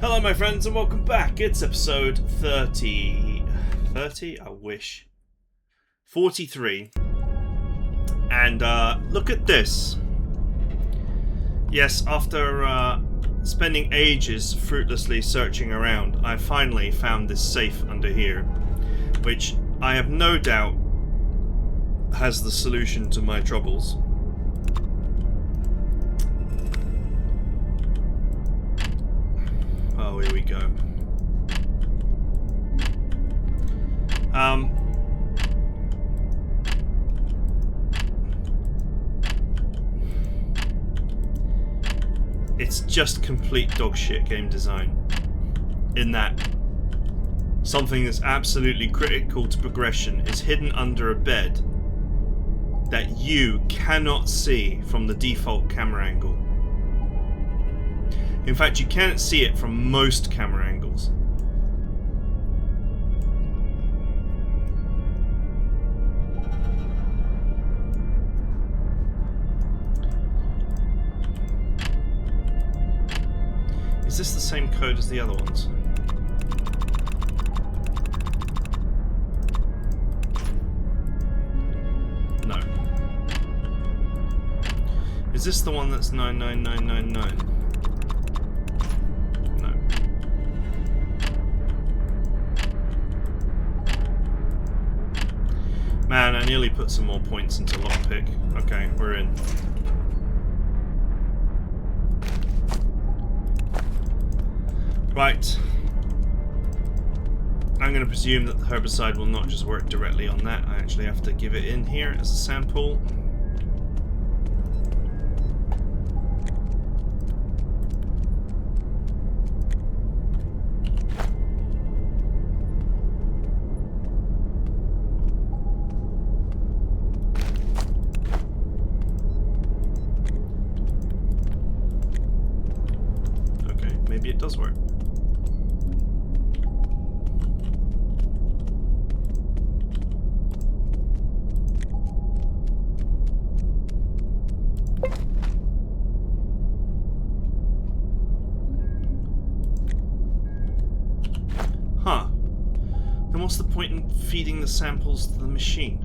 Hello my friends and welcome back. It's episode 30. 30? I wish. 43. And look at this. Yes, after spending ages fruitlessly searching around, I finally found this safe under here, which I have no doubt has the solution to my troubles. Oh, here we go. It's just complete dogshit game design. In that, something that's absolutely critical to progression is hidden under a bed that you cannot see from the default camera angle. In fact, you can't see it from most camera angles. Is this the same code as the other ones? No. Is this the one that's 99999? Man, I nearly put some more points into lockpick. Okay, we're in. Right. I'm going to presume that the herbicide will not just work directly on that. I actually have to give it in here as a sample. Maybe it does work. Huh. Then what's the point in feeding the samples to the machine?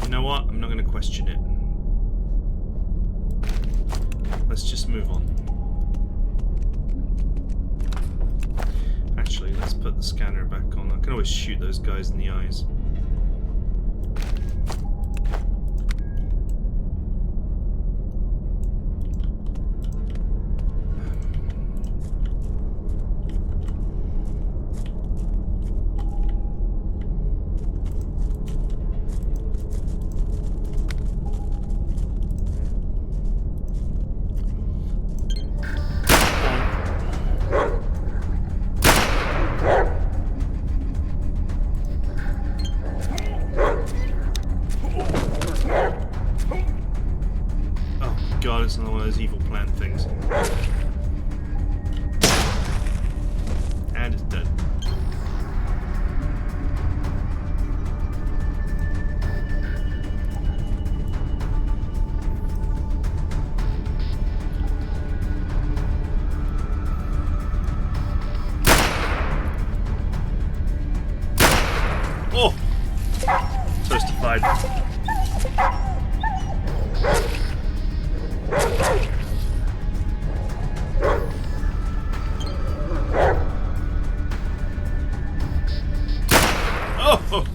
You know what? I'm not going to question it. Let's just move on. Actually, let's put the scanner back on. I can always shoot those guys in the eyes. God, it's another one of those evil plant things. And it's dead. Oh! Toastified.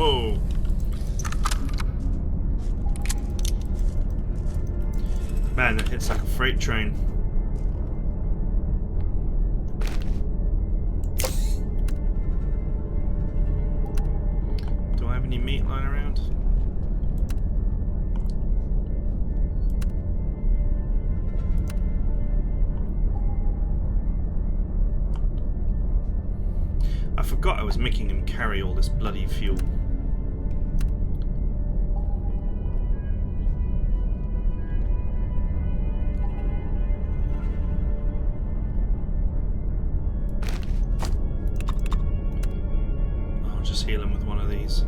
Oh! Man, that hits like a freight train. Do I have any meat lying around? I forgot I was making him carry all this bloody fuel. just heal him with one of these.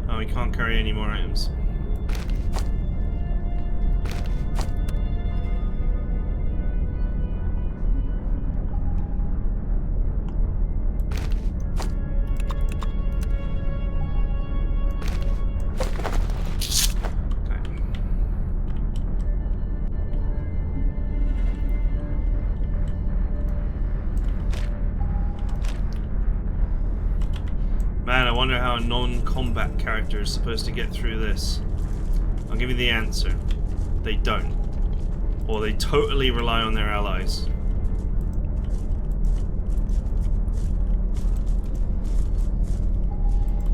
Oh, he can't carry any more items. Man, I wonder how a non-combat character is supposed to get through this. I'll give you the answer. They don't. Or they totally rely on their allies.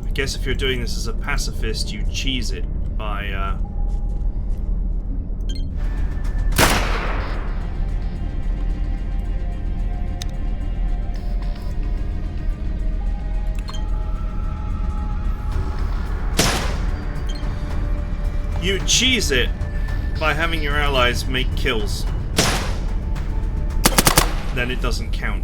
I guess if you're doing this as a pacifist, you cheese it by, you cheese it by having your allies make kills. Then it doesn't count.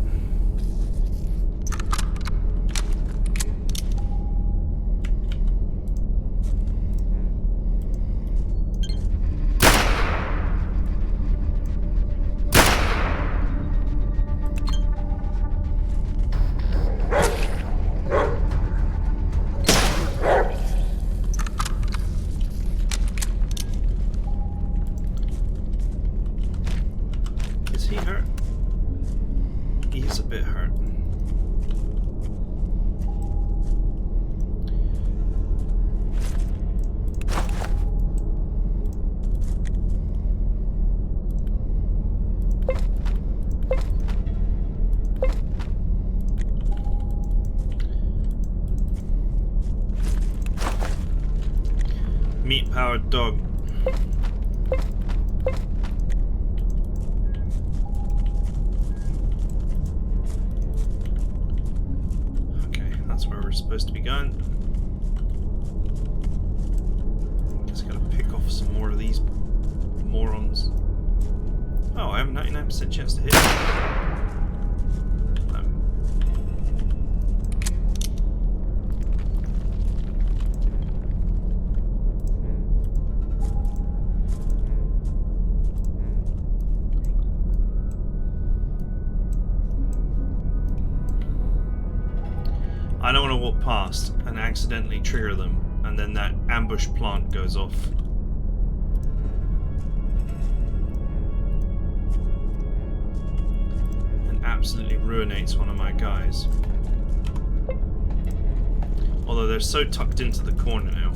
Meat-powered dog. Okay, that's where we're supposed to be going. Just gotta pick off some more of these morons. Oh, I have a 99% chance to hit. I don't want to walk past and accidentally trigger them, and then that ambush plant goes off. And absolutely ruinates one of my guys. Although they're so tucked into the corner now.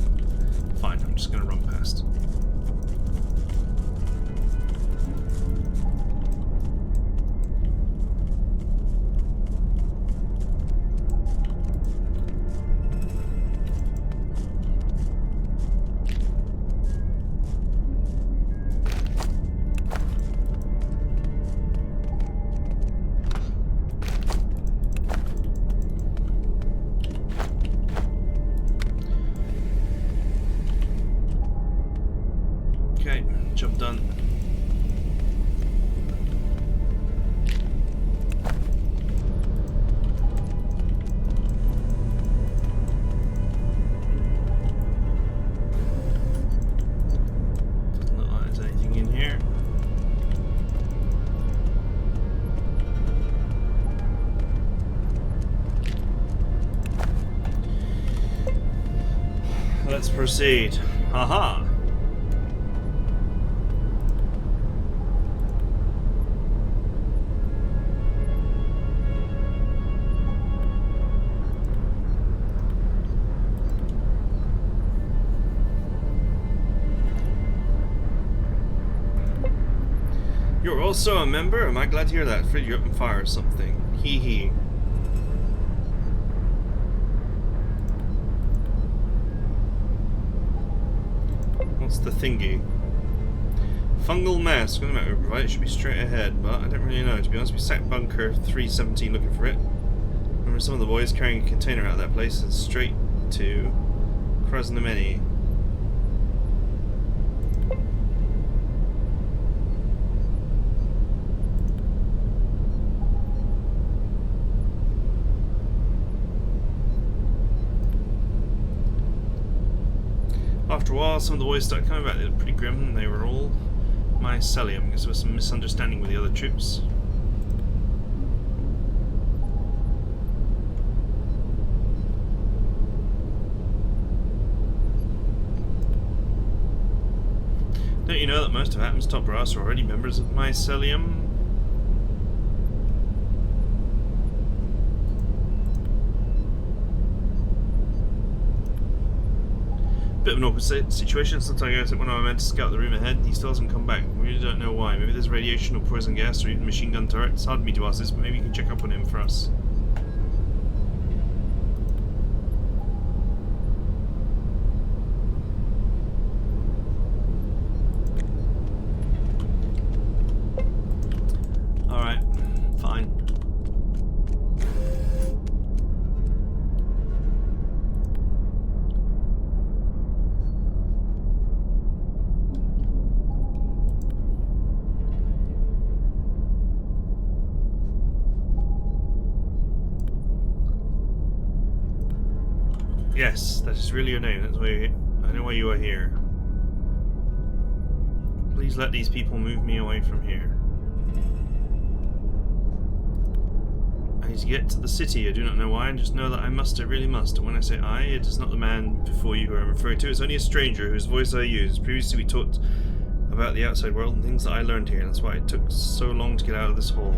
Fine, I'm just going to run past. Job done. Doesn't look like there's anything in here. Let's proceed. Haha. You're also a member? Am I glad to hear that? Afraid you're up on fire or something. Hee hee. What's the thingy? Fungal mask. What matter? Right, it should be straight ahead, but I don't really know. To be honest, we sacked bunker 317 looking for it. Remember some of the boys carrying a container out of that place and straight to Krasnameni. After a while, some of the boys started coming back. They looked pretty grim, and they were all mycelium because there was some misunderstanding with the other troops. Don't you know that most of Atmos top brass are already members of mycelium? Bit of an awkward situation. Sometimes when I meant to scout the room ahead, he still hasn't come back. We really don't know why. Maybe there's radiation or poison gas or even machine gun turret. It's hard for me to ask this, but maybe you can check up on him for us. Alright, fine. Yes, that is really your name. That's why I know why you are here. Please let these people move me away from here. I need to get to the city. I do not know why, and just know that I must. I really must. And when I say I, it is not the man before you who I'm referring to. It's only a stranger whose voice I use. Previously we talked about the outside world and things that I learned here, and that's why it took so long to get out of this hole.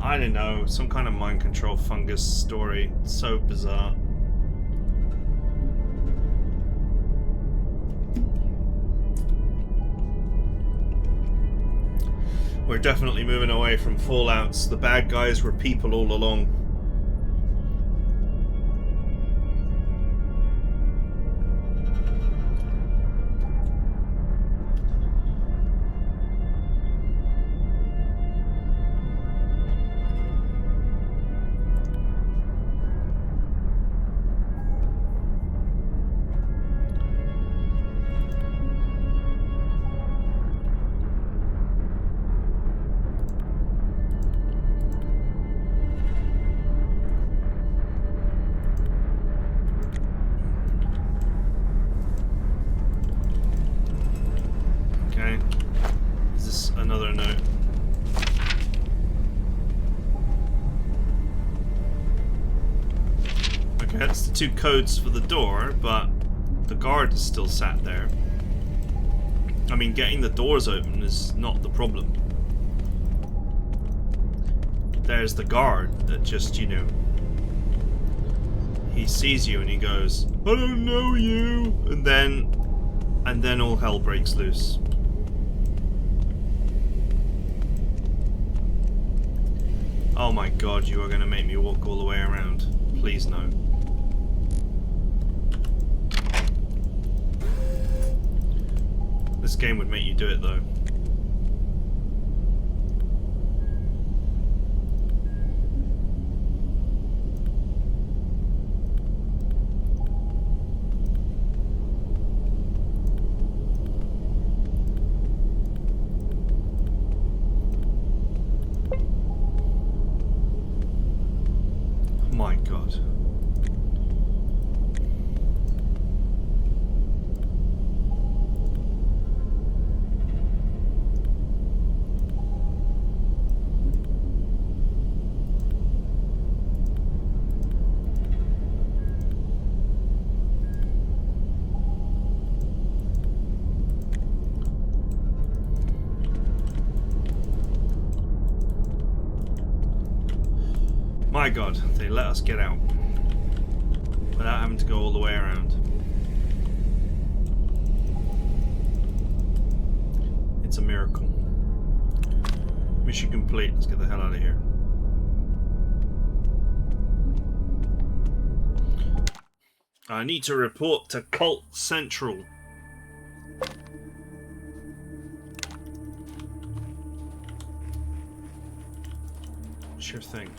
I don't know, some kind of mind control fungus story. It's so bizarre. We're definitely moving away from Fallouts. The bad guys were people all along. Another note. Okay, that's the two codes for the door, but the guard is still sat there. I mean, getting the doors open is not the problem. There's the guard that just, you know, he sees you and he goes, I don't know you, and then all hell breaks loose. Oh my god, you are going to make me walk all the way around. Please no. This game would make you do it though. My god. My god, they let us get out. without having to go all the way around. It's a miracle. Mission complete. Let's get the hell out of here. I need to report to Cult Central. Sure thing.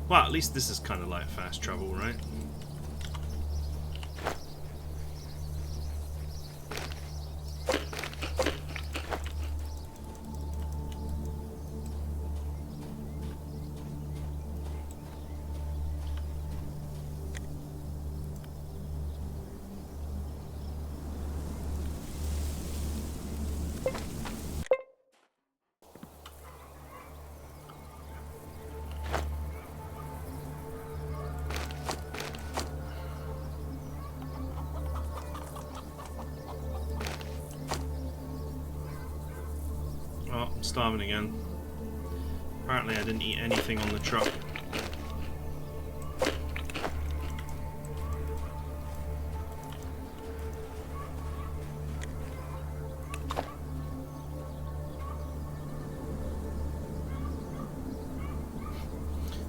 Well, at least this is kind of like fast travel, right? Oh, I'm starving again. Apparently I didn't eat anything on the truck.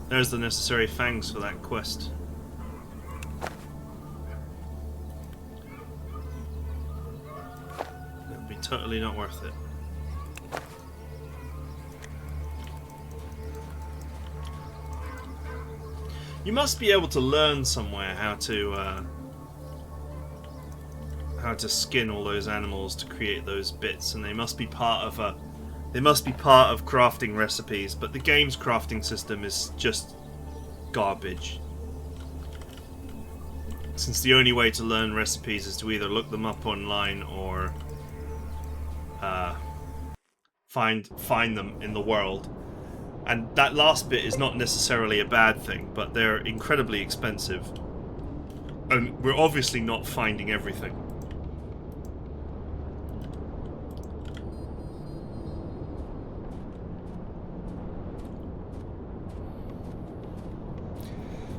There's the necessary fangs for that quest. It'll be totally not worth it. You must be able to learn somewhere how to skin all those animals to create those bits, and they must be part of crafting recipes. But the game's crafting system is just garbage. Since the only way to learn recipes is to either look them up online or find them in the world. And that last bit is not necessarily a bad thing, but they're incredibly expensive. And we're obviously not finding everything.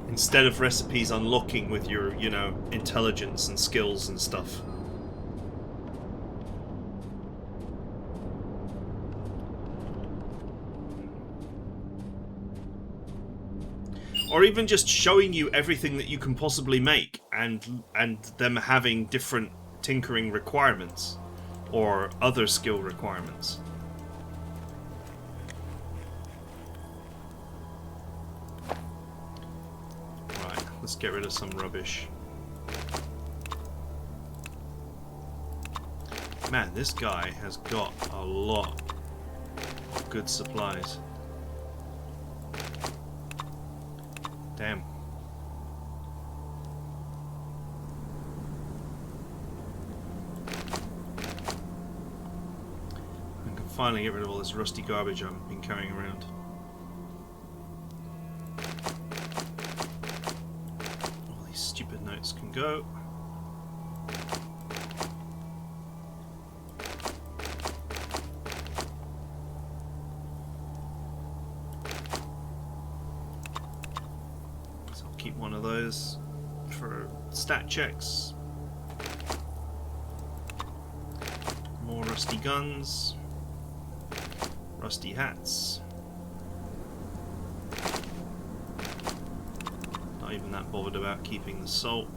Instead of recipes unlocking with your, you know, intelligence and skills and stuff. Or even just showing you everything that you can possibly make, and them having different tinkering requirements or other skill requirements. Right, let's get rid of some rubbish. Man, this guy has got a lot of good supplies. Damn. I can finally get rid of all this rusty garbage I've been carrying around. All these stupid notes can go. Keep one of those for stat checks. More rusty guns. Rusty hats. Not even that bothered about keeping the salt.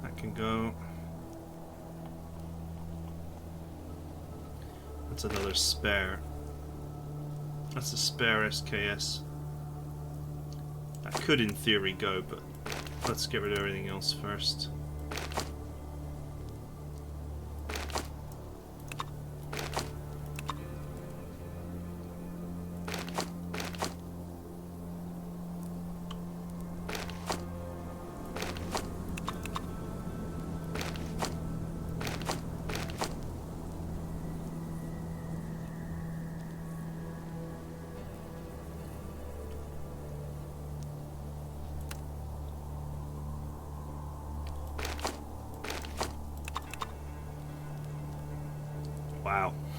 That can go. That's another spare. That's a spare SKS. That could in theory go, but let's get rid of everything else first.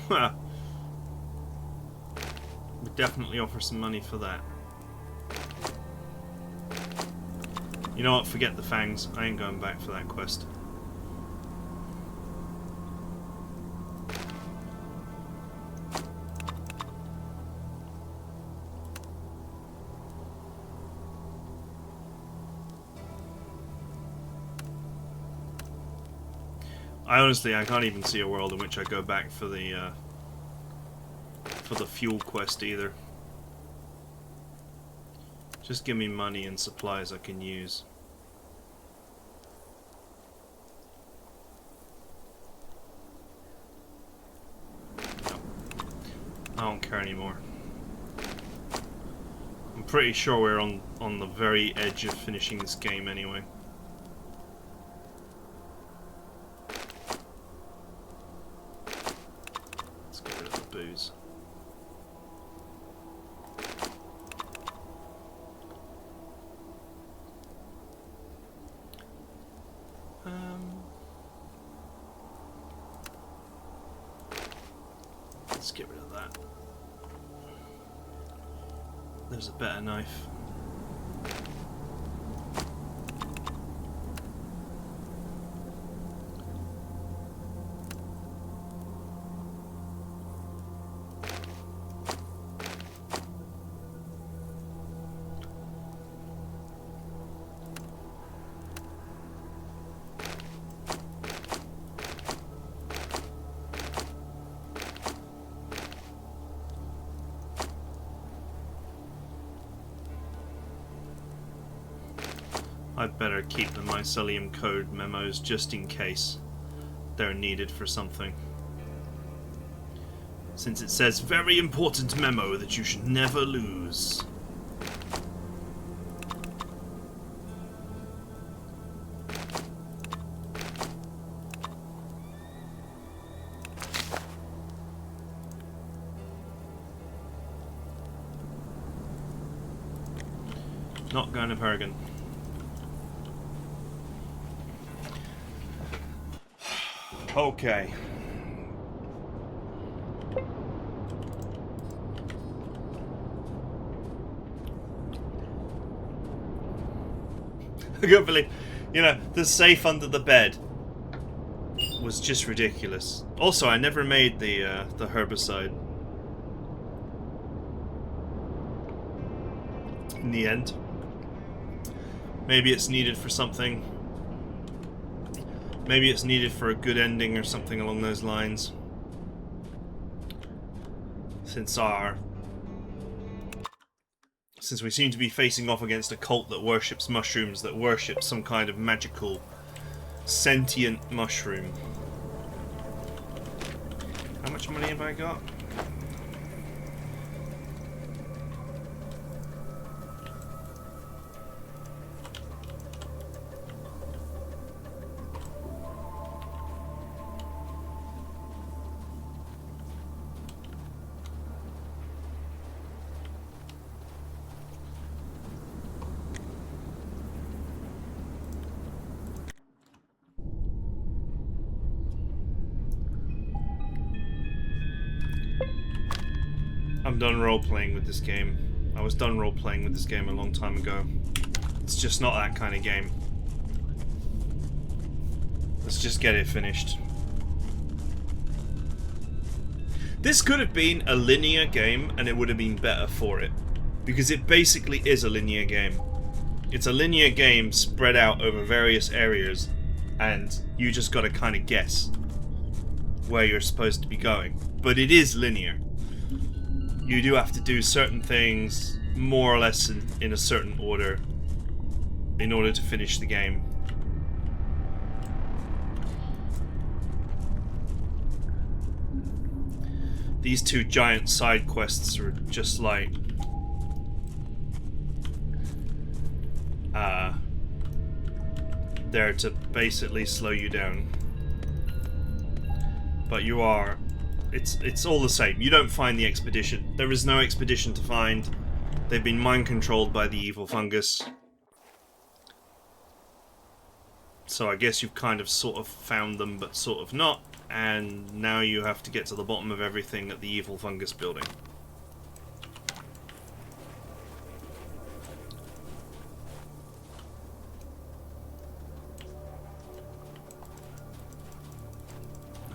Would definitely offer some money for that. You know what? Forget the fangs. I ain't going back for that quest. I can't even see a world in which I go back for the fuel quest either. Just give me money and supplies I can use. No. I don't care anymore. I'm pretty sure we're on the very edge of finishing this game anyway. Let's get rid of the booze. Let's get rid of that. There's a better knife. I'd better keep the mycelium code memos just in case they're needed for something. Since it says very important memo that you should never lose. Not going to Bergen. Okay. I can't believe, the safe under the bed was just ridiculous. Also, I never made the herbicide in the end. Maybe it's needed for something. Maybe it's needed for a good ending or something along those lines. Since we seem to be facing off against a cult that worships mushrooms, that worships some kind of magical, sentient mushroom. How much money have I got? I'm done role-playing with this game. I was done role-playing with this game a long time ago. It's just not that kind of game. Let's just get it finished. This could have been a linear game, and it would have been better for it. Because it basically is a linear game. It's a linear game spread out over various areas, and you just gotta kind of guess where you're supposed to be going. But it is linear. You do have to do certain things more or less in a certain order in order to finish the game. These two giant side quests are just like there to basically slow you down. But you are... It's all the same. You don't find the expedition. There is no expedition to find. They've been mind-controlled by the evil fungus. So I guess you've kind of sort of found them, but sort of not. and now you have to get to the bottom of everything at the evil fungus building.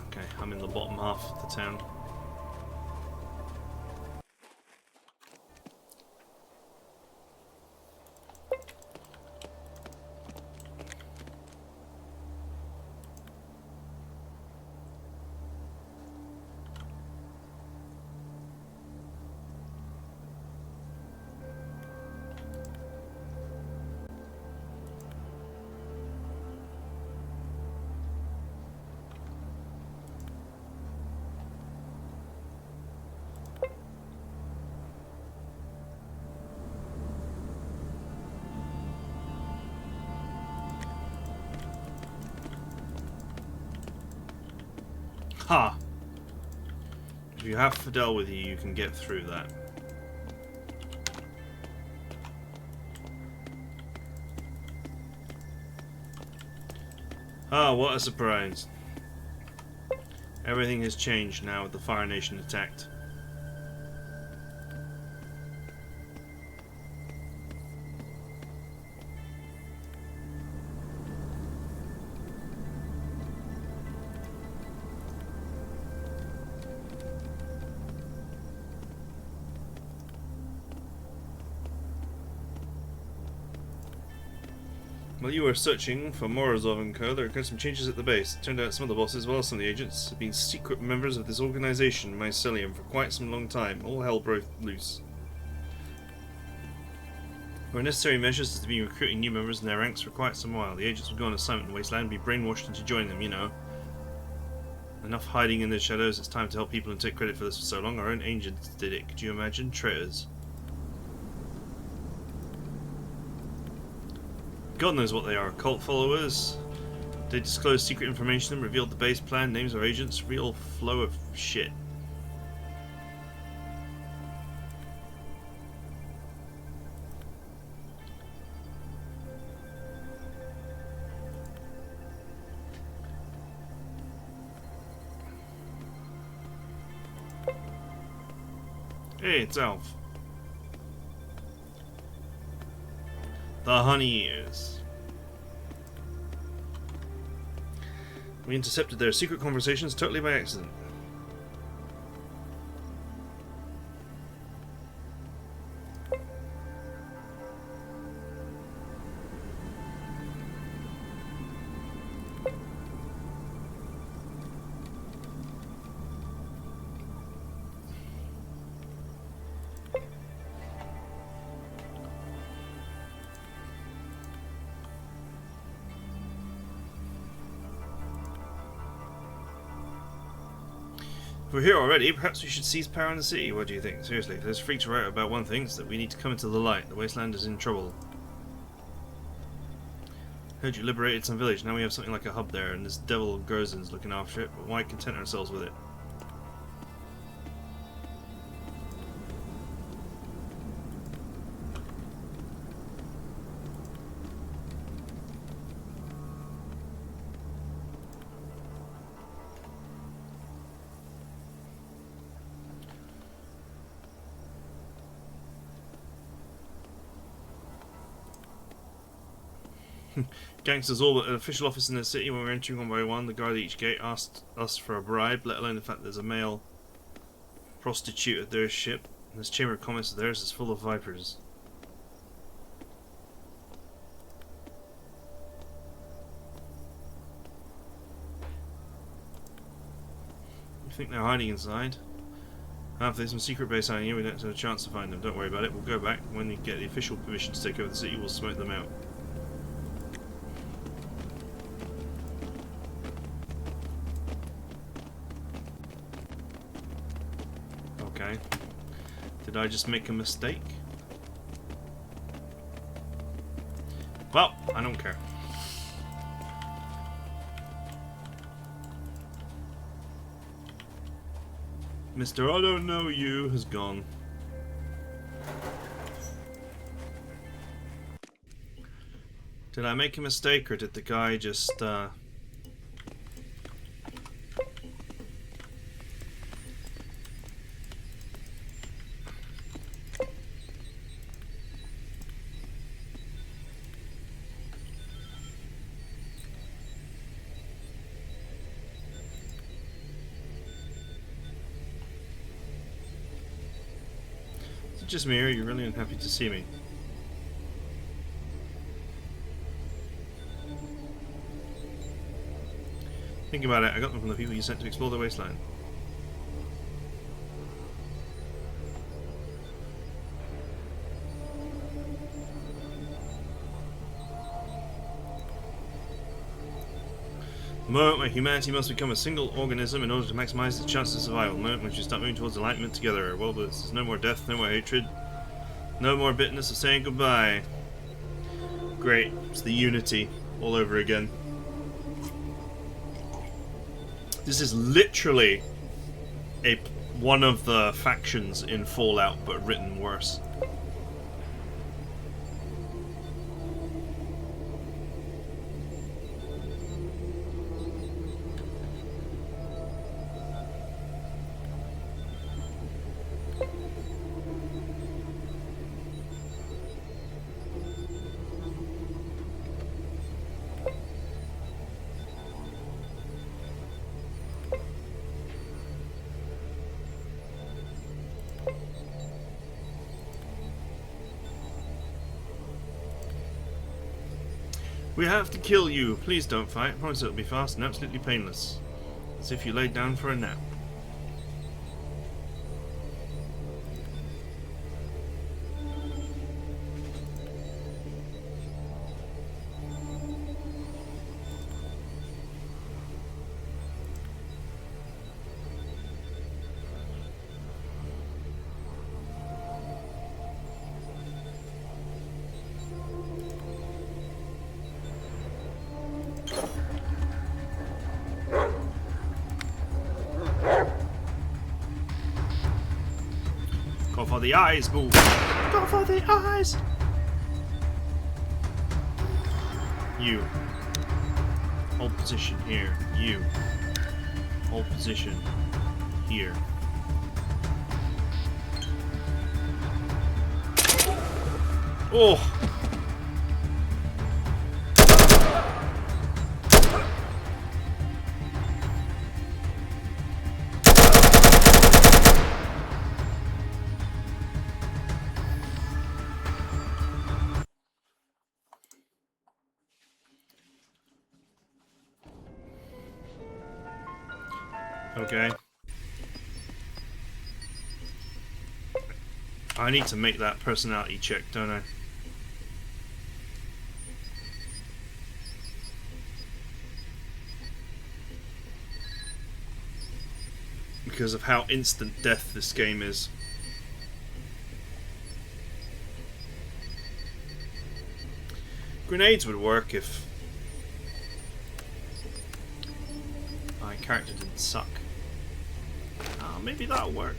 Okay, I'm in the bottom half of the town. Ha! If you have Fidel with you, you can get through that. Ah, what a surprise. Everything has changed now with the Fire Nation attacked. While you were searching for Morozov and Co., there occurred some changes at the base. It turned out some of the bosses, as well as some of the agents, have been secret members of this organization, Mycelium, for quite some long time. All hell broke loose. Where necessary measures has been recruiting new members in their ranks for quite some while. The agents would go on assignment in Wasteland and be brainwashed into joining them, you know. Enough hiding in the shadows, it's time to help people and take credit for this for so long. Our own agents did it. Could you imagine? Traitors. God knows what they are. Cult followers. They disclosed secret information and revealed the base plan, names of agents. Real flow of shit. Hey, it's Alf. The Honey Ears. We intercepted their secret conversations totally by accident. If we're here already, perhaps we should seize power in the city. What do you think? Seriously, if those freaks are right about one thing, it's that we need to come into the light. The Wasteland is in trouble. Heard you liberated some village. Now we have something like a hub there, and this devil Gerzen's looking after it, but why content ourselves with it? Gangsters all but an official office in the city. When we're entering one by one, the guard at each gate asked us for a bribe, let alone the fact that there's a male prostitute at their ship. And this chamber of commerce of theirs is full of vipers. You think they're hiding inside? If there's some secret base hiding here, we don't have a chance to find them. Don't worry about it. We'll go back. When we get the official permission to take over the city, we'll smoke them out. Okay. Did I just make a mistake? Well, I don't care. Mr. I don't know you has gone. Did I make a mistake, or did the guy just it just me, or are you really unhappy to see me? Think about it, I got them from the people you sent to explore the wasteland. The moment where humanity must become a single organism in order to maximize its chances of survival. The moment when we start moving towards enlightenment together. Well, there's no more death, no more hatred, no more bitterness of saying goodbye. Great. It's the unity all over again. This is literally one of the factions in Fallout, but written worse. We have to kill you. Please don't fight. I promise it'll be fast and absolutely painless. As if you laid down for a nap. Go for the eyes, move. Go for the eyes. You. Hold position here. You. Hold position here. Oh. Okay. I need to make that personality check, don't I? Because of how instant death this game is. Grenades would work if my character didn't suck. Maybe that'll work.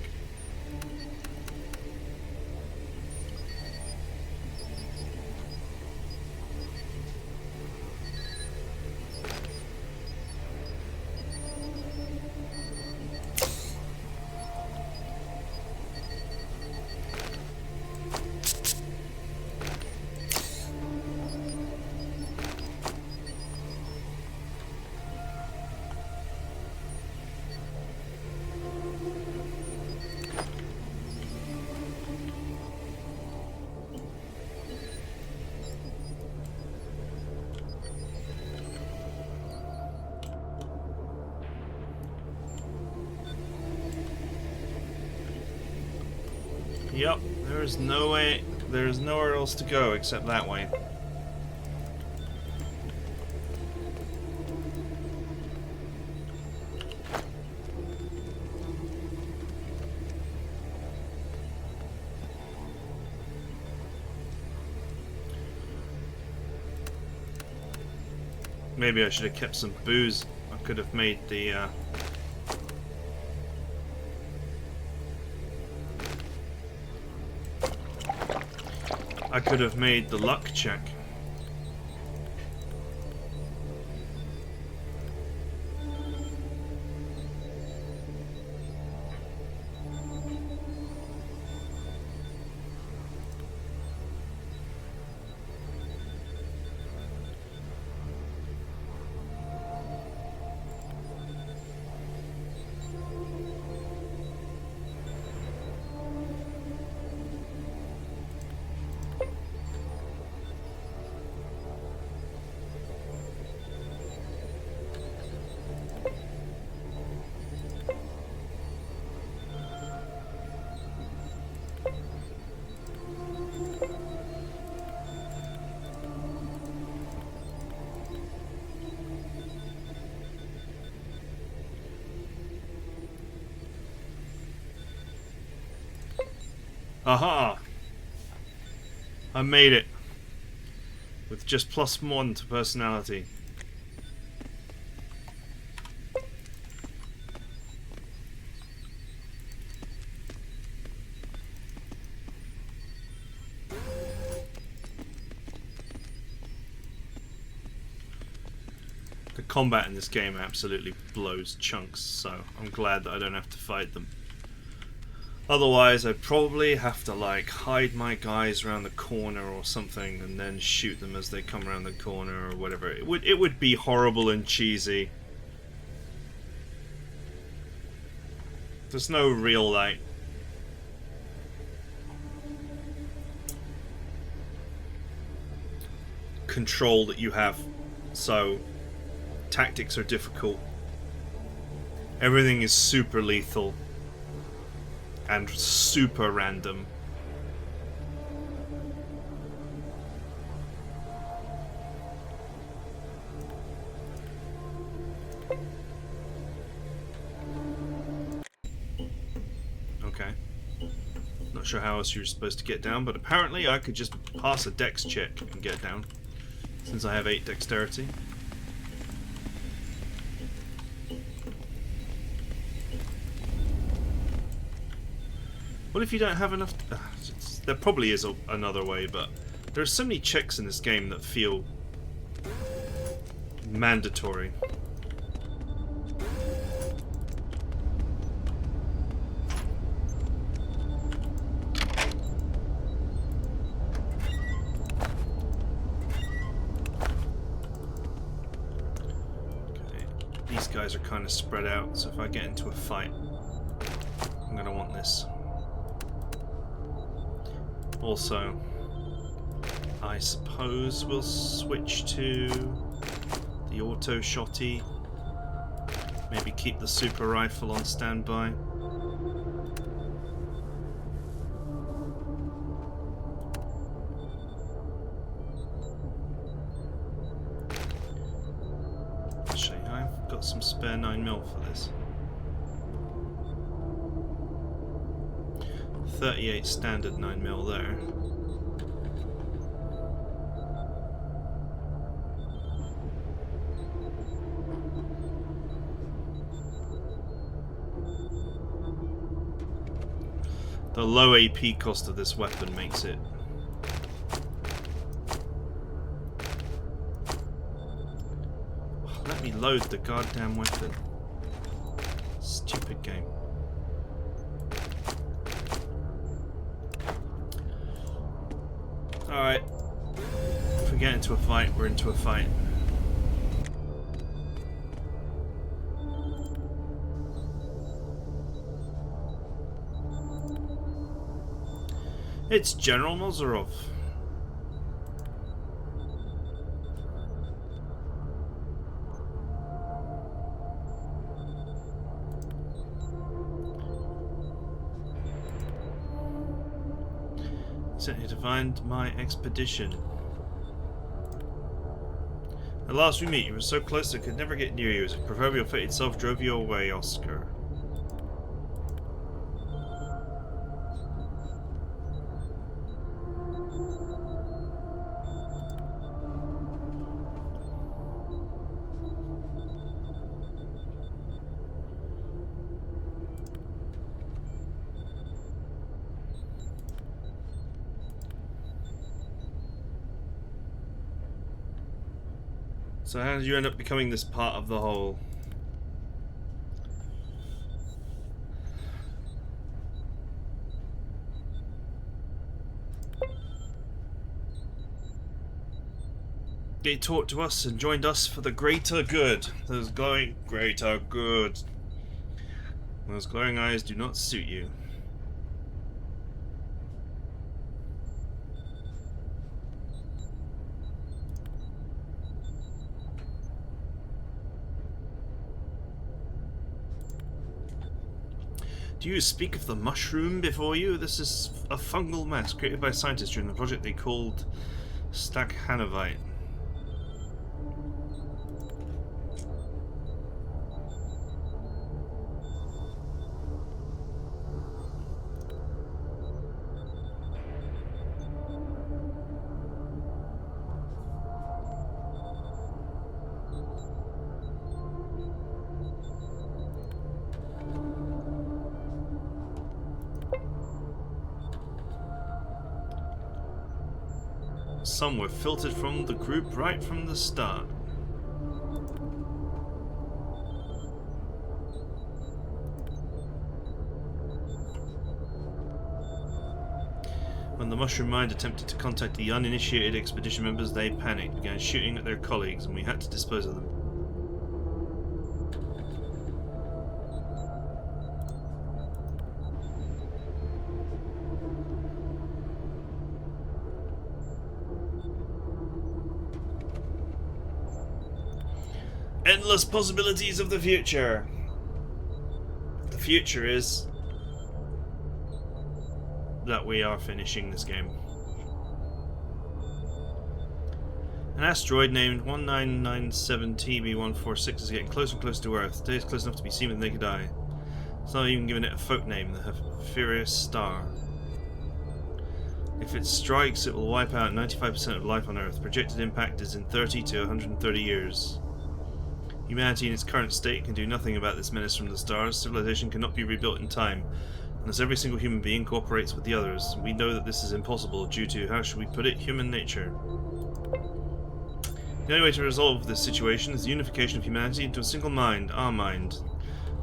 Yep, there's no way, there's nowhere else to go except that way. Maybe I should have kept some booze. I could have made the I could have made the luck check. Aha! I made it. With just +1 to personality. The combat in this game absolutely blows chunks, so I'm glad that I don't have to fight them. Otherwise, I'd probably have to, like, hide my guys around the corner or something and then shoot them as they come around the corner or whatever. It would be horrible and cheesy. There's no real, like, control that you have, so tactics are difficult. Everything is super lethal and super random. Okay. Not sure how else you're supposed to get down, but apparently I could just pass a dex check and get down, since I have 8 dexterity. What if you don't have enough? There probably is another way, but there are so many checks in this game that feel mandatory. Okay, these guys are kind of spread out, so if I get into a fight, I'm going to want this. Also, I suppose we'll switch to the auto shotty. Maybe keep the super rifle on standby. Actually, I've got some spare 9mm for this. 38 standard 9mm there. The low AP cost of this weapon makes it let me load the goddamn weapon. Stupid game. Alright. If we get into a fight, we're into a fight. It's General Mozarov. Sent here to find my expedition. At last we meet. You were so close I could never get near you, as if proverbial fate itself drove you away, Oskar. So how did you end up becoming this part of the whole? They taught to us and joined us for the greater good. Those glowing greater good. Those glowing eyes do not suit you. Do you speak of the mushroom before you? This is a fungal mass created by scientists during the project they called Stakhanovite. Some were filtered from the group right from the start. When the Mushroom Mind attempted to contact the uninitiated expedition members, they panicked, began shooting at their colleagues, and we had to dispose of them. Endless possibilities of the future. The future is that we are finishing this game. An asteroid named 1997TB146 is getting closer and closer to Earth. Today it's close enough to be seen with the naked eye. It's not even given it a folk name, the Furious Star. If it strikes, it will wipe out 95% of life on Earth. Projected impact is in 30 to 130 years. Humanity in its current state can do nothing about this menace from the stars. Civilization cannot be rebuilt in time, unless every single human being cooperates with the others. We know that this is impossible due to, how should we put it, human nature. The only way to resolve this situation is the unification of humanity into a single mind, our mind.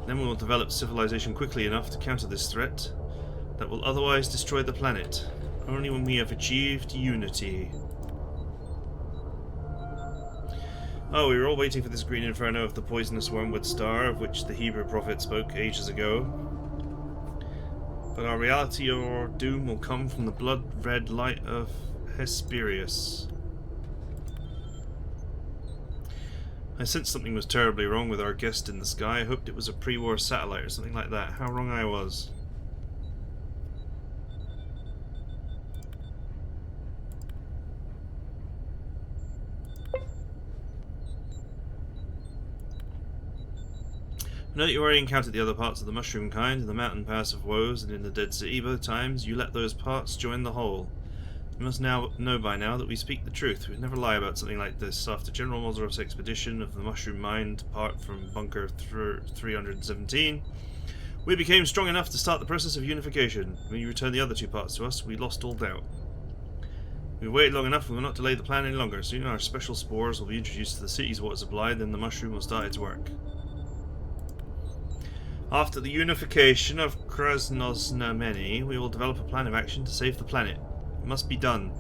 Then we will develop civilization quickly enough to counter this threat that will otherwise destroy the planet. Only when we have achieved unity. Oh, we were all waiting for this green inferno of the poisonous wormwood star of which the Hebrew prophet spoke ages ago. But our reality or doom will come from the blood-red light of Hesperius. I sensed something was terribly wrong with our guest in the sky. I hoped it was a pre-war satellite or something like that. How wrong I was. I know that you already encountered the other parts of the mushroom kind in the mountain pass of woes and in the dead city. Both times you let those parts join the whole. You must now know by now that we speak the truth. We'd never lie about something like this. After General Mozorov's expedition of the mushroom mind apart from Bunker 317, we became strong enough to start the process of unification. When you returned the other two parts to us, we lost all doubt. We waited long enough, we will not delay the plan any longer. Soon our special spores will be introduced to the city's water supply, then the mushroom will start its work. After the unification of Krasnoznameni, we will develop a plan of action to save the planet. It must be done.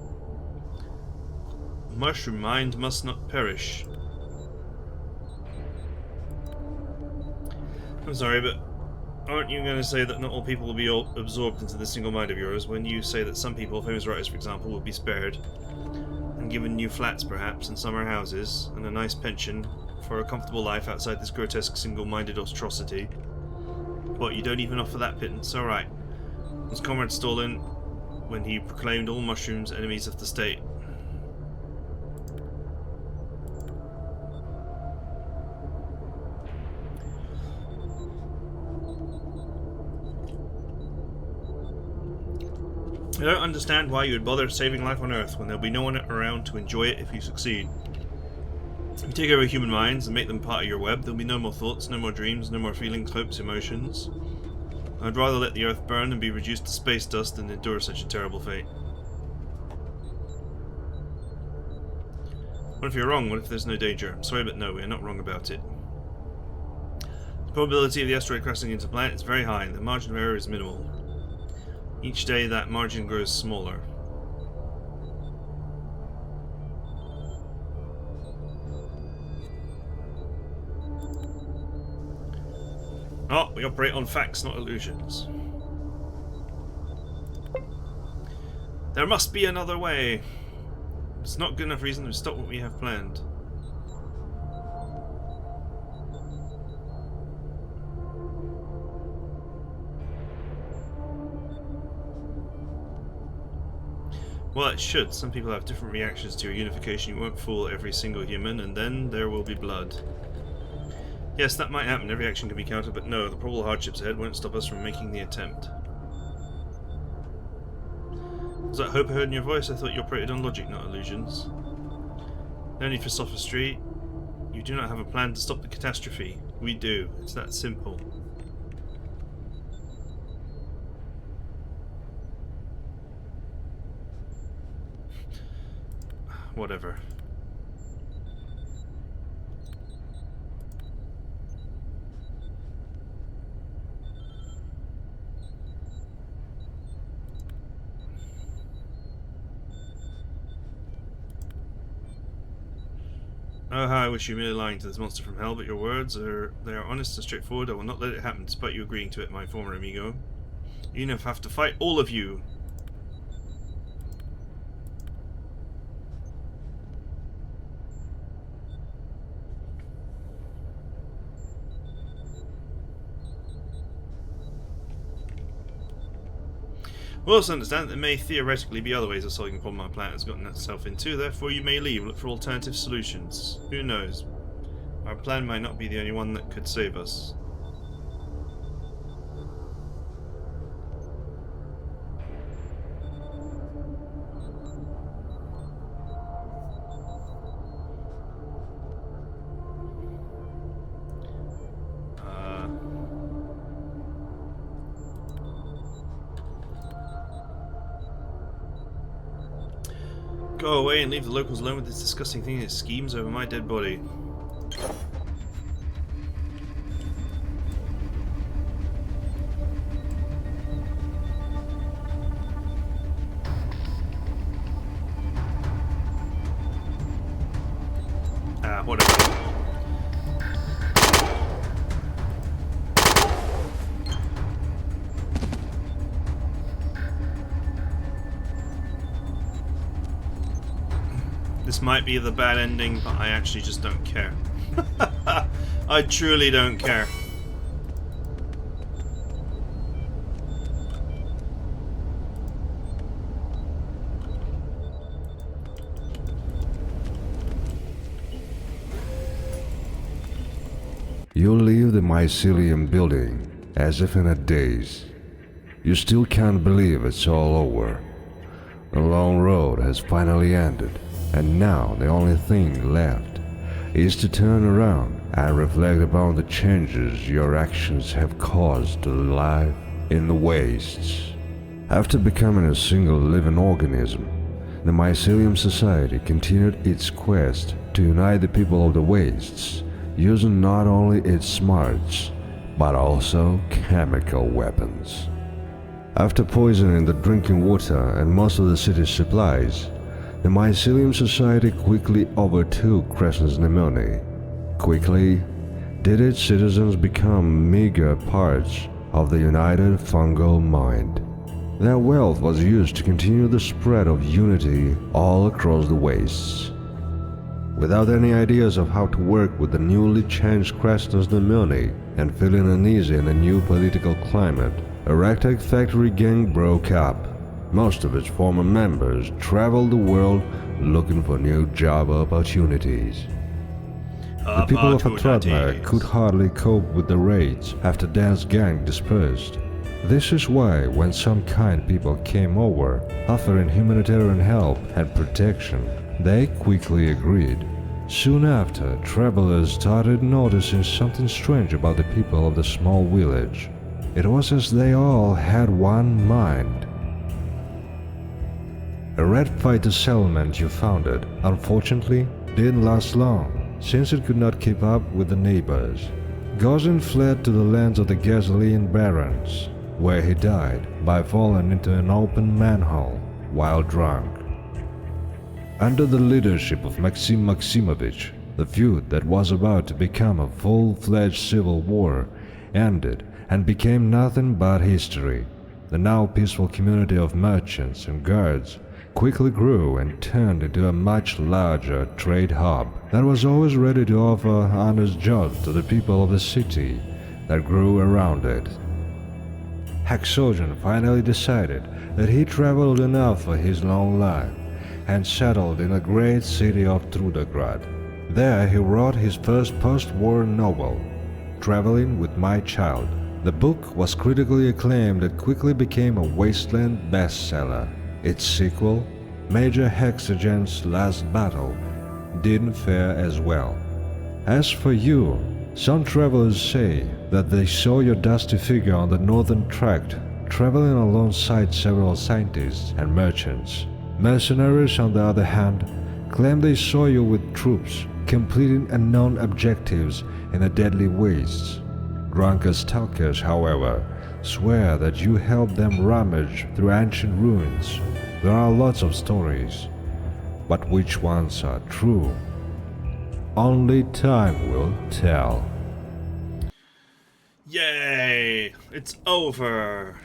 The mushroom mind must not perish. I'm sorry, but aren't you going to say that not all people will be absorbed into this single mind of yours when you say that some people, famous writers for example, will be spared and given new flats perhaps and summer houses and a nice pension for a comfortable life outside this grotesque single-minded atrocity? What, you don't even offer that pittance? Alright. Was Comrade Stalin when he proclaimed all mushrooms enemies of the state? I don't understand why you would bother saving life on Earth when there'll be no one around to enjoy it if you succeed. If you take over human minds and make them part of your web, there'll be no more thoughts, no more dreams, no more feelings, hopes, emotions. I'd rather let the Earth burn and be reduced to space dust than endure such a terrible fate. What if you're wrong? What if there's no danger? I'm sorry, but no, we're not wrong about it. The probability of the asteroid crashing into the planet is very high, and the margin of error is minimal. Each day that margin grows smaller. Oh, we operate on facts, not illusions. There must be another way. It's not good enough reason to stop what we have planned. Well, it should. Some people have different reactions to your unification. You won't fool every single human, and then there will be blood. Yes, that might happen. Every action can be countered, but no, the probable hardships ahead won't stop us from making the attempt. Was that hope I heard in your voice? I thought you operated on logic, not illusions. No need for sophistry. You do not have a plan to stop the catastrophe. We do. It's that simple. whatever. Oh, how I wish you were merely lying to this monster from hell, but your words they are honest and straightforward. I will not let it happen, despite you agreeing to it, my former amigo. You now have to fight, all of you. We also understand that there may theoretically be other ways of solving the problem our planet has gotten itself into, therefore you may leave and look for alternative solutions. Who knows? Our plan might not be the only one that could save us. Go away and leave the locals alone with this disgusting thing and its schemes over my dead body. Whatever. This might be the bad ending, but I actually just don't care. I truly don't care. You leave the mycelium building as if in a daze. You still can't believe it's all over. The long road has finally ended, and now the only thing left is to turn around and reflect upon the changes your actions have caused to life in the wastes. After becoming a single living organism, the Mycelium Society continued its quest to unite the people of the wastes, using not only its smarts, but also chemical weapons. After poisoning the drinking water and most of the city's supplies, the Mycelium Society quickly overtook Crescent's Nemone. Quickly did its citizens become meager parts of the united fungal mind. Their wealth was used to continue the spread of unity all across the wastes. Without any ideas of how to work with the newly changed Crescent's Nemone and feeling uneasy in a new political climate, a ragtag factory gang broke up. Most of its former members traveled the world looking for new job opportunities. The people of Atratma could hardly cope with the raids after Dan's gang dispersed. This is why when some kind people came over, offering humanitarian help and protection, they quickly agreed. Soon after, travelers started noticing something strange about the people of the small village. It was as they all had one mind. A red fighter settlement you founded, unfortunately, didn't last long, since it could not keep up with the neighbors. Gozin fled to the lands of the Gasoline Barons, where he died by falling into an open manhole while drunk. Under the leadership of Maxim Maximovich, the feud that was about to become a full-fledged civil war ended and became nothing but history. The now peaceful community of merchants and guards quickly grew and turned into a much larger trade hub that was always ready to offer honest jobs to the people of the city that grew around it. Haxogen finally decided that he traveled enough for his long life and settled in the great city of Trudograd. There he wrote his first post-war novel, Traveling with My Child. The book was critically acclaimed and quickly became a wasteland bestseller. Its sequel, Major Hexagen's Last Battle, didn't fare as well. As for you, some travelers say that they saw your dusty figure on the northern tract, traveling alongside several scientists and merchants. Mercenaries, on the other hand, claim they saw you with troops, completing unknown objectives in the deadly wastes. Drunken stalkers, however, swear that you helped them rummage through ancient ruins. There are lots of stories, but which ones are true? Only time will tell. Yay! It's over!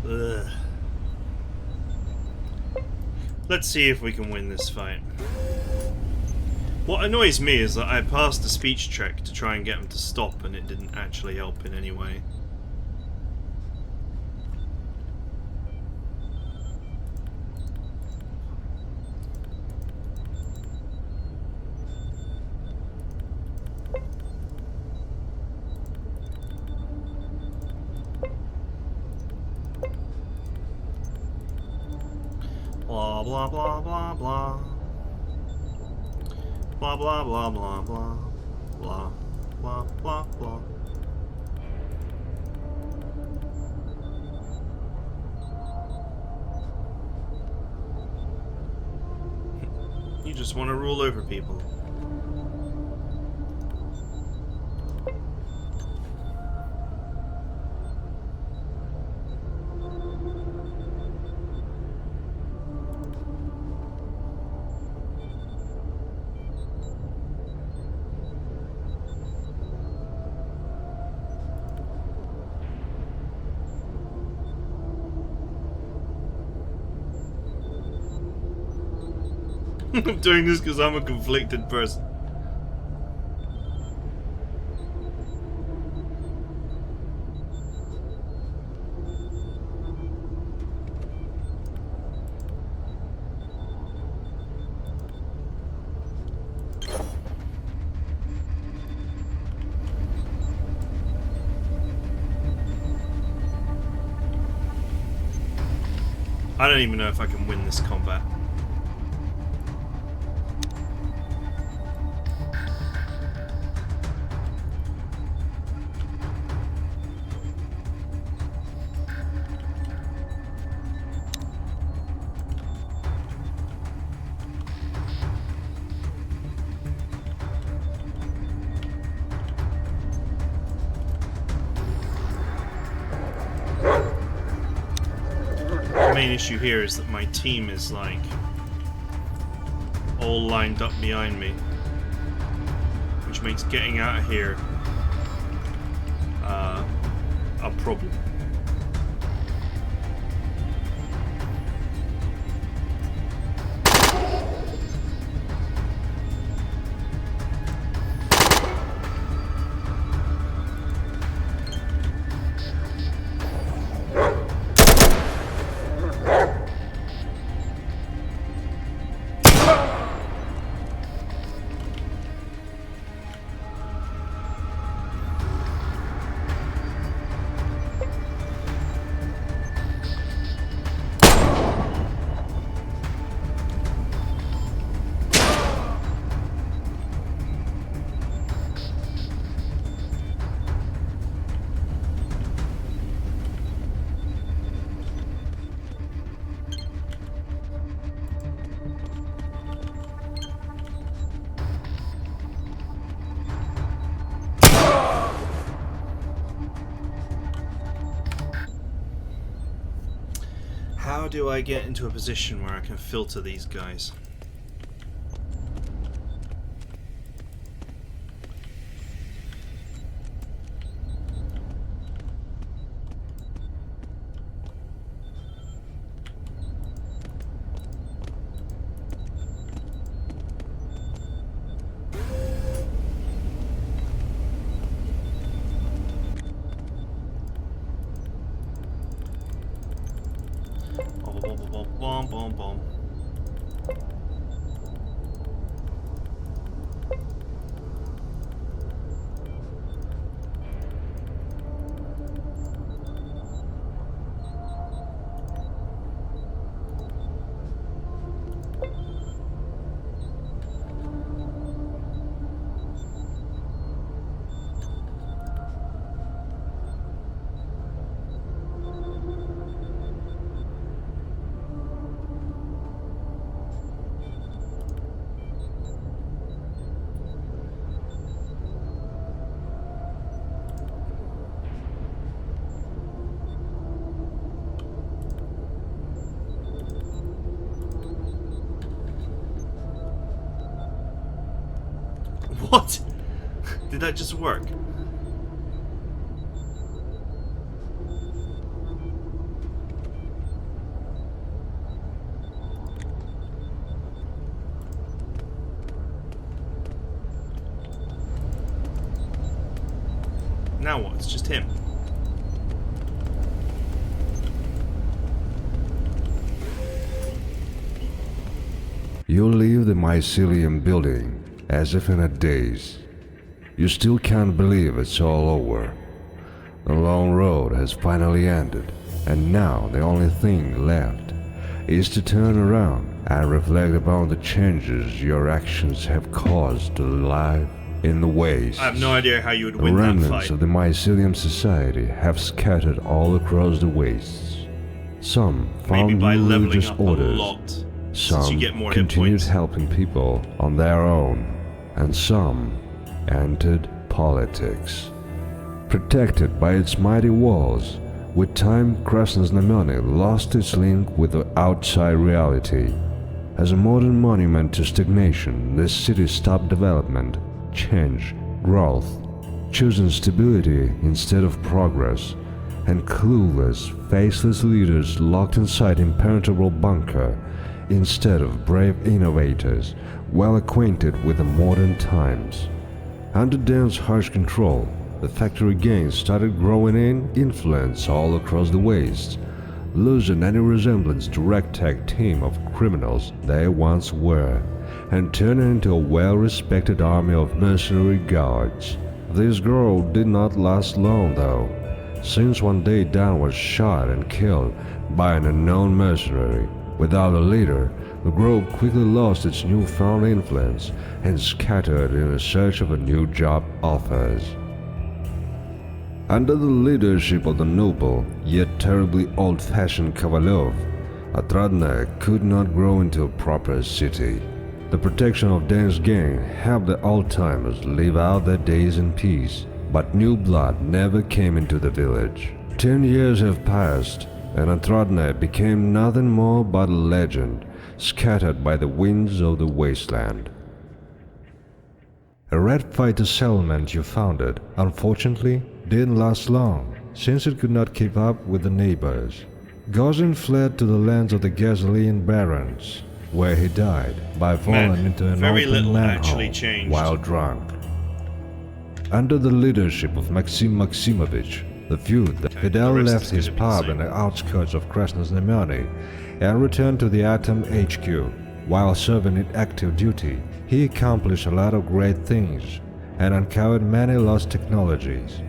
Ugh. Let's see if we can win this fight. What annoys me is that I passed the speech check to try and get him to stop and it didn't actually help in any way. Blah blah blah blah blah. Blah blah blah blah blah. Blah blah blah blah. You just want to rule over people. I'm doing this because I'm a conflicted person. I don't even know if I can win this combat. The main issue here is that my team is like all lined up behind me, which makes getting out of here a problem. How do I get into a position where I can filter these guys? Bomb, bomb, bomb. What? Did that just work? Now what? It's just him. You leave the mycelium building as if in a daze. You still can't believe it's all over. The long road has finally ended, and now the only thing left is to turn around and reflect upon the changes your actions have caused to life in the waste. I have no idea how you would The win that remnants fight. of the mycelium society have scattered all across the wastes. Some Maybe found by new leveling religious up a orders. lot, since Some you get more hit continued points. helping people on their own, and some entered politics. Protected by its mighty walls, with time Krasnoznameny lost its link with the outside reality. As a modern monument to stagnation, this city stopped development, change, growth, choosing stability instead of progress, and clueless, faceless leaders locked inside impenetrable bunker instead of brave innovators well acquainted with the modern times. Under Dan's harsh control, the factory gangs started growing in influence all across the waste, losing any resemblance to ragtag team of criminals they once were, and turning into a well-respected army of mercenary guards. This girl did not last long though, since one day Dan was shot and killed by an unknown mercenary. Without a leader, the group quickly lost its newfound influence and scattered in a search of a new job offers. Under the leadership of the noble, yet terribly old-fashioned Kovalov, Atradna could not grow into a proper city. The protection of Dan's gang helped the old-timers live out their days in peace, but new blood never came into the village. 10 years have passed, and Atradna became nothing more but a legend, scattered by the winds of the wasteland. A red fighter settlement you founded, unfortunately, didn't last long, since it could not keep up with the neighbors. Gozin fled to the lands of the Gasoline Barons, where he died by falling into an very open little actually manhole changed. while drunk. Under the leadership of Maxim Maximovich, the feud, Fidel the rest left is his gonna be the pub same. in the outskirts of Krasnoznameny and returned to the Atom HQ. While serving in active duty, he accomplished a lot of great things and uncovered many lost technologies.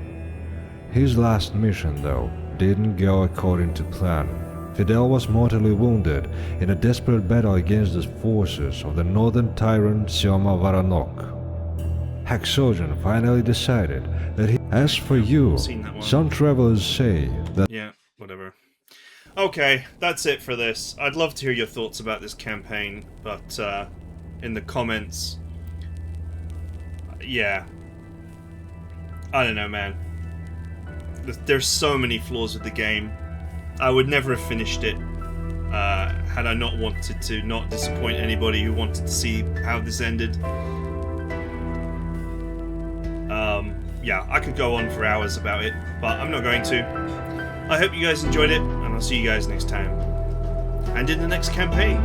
His last mission, though, didn't go according to plan. Fidel was mortally wounded in a desperate battle against the forces of the northern tyrant Syoma Varanok. Haxogen finally decided that he... As for you, Seen that one. some travelers say that... Yeah, whatever. Okay, that's it for this. I'd love to hear your thoughts about this campaign, but in the comments, yeah, I don't know, man. There's so many flaws with the game. I would never have finished it had I not wanted to not disappoint anybody who wanted to see how this ended. Yeah, I could go on for hours about it, but I'm not going to. I hope you guys enjoyed it, and I'll see you guys next time. And in the next campaign.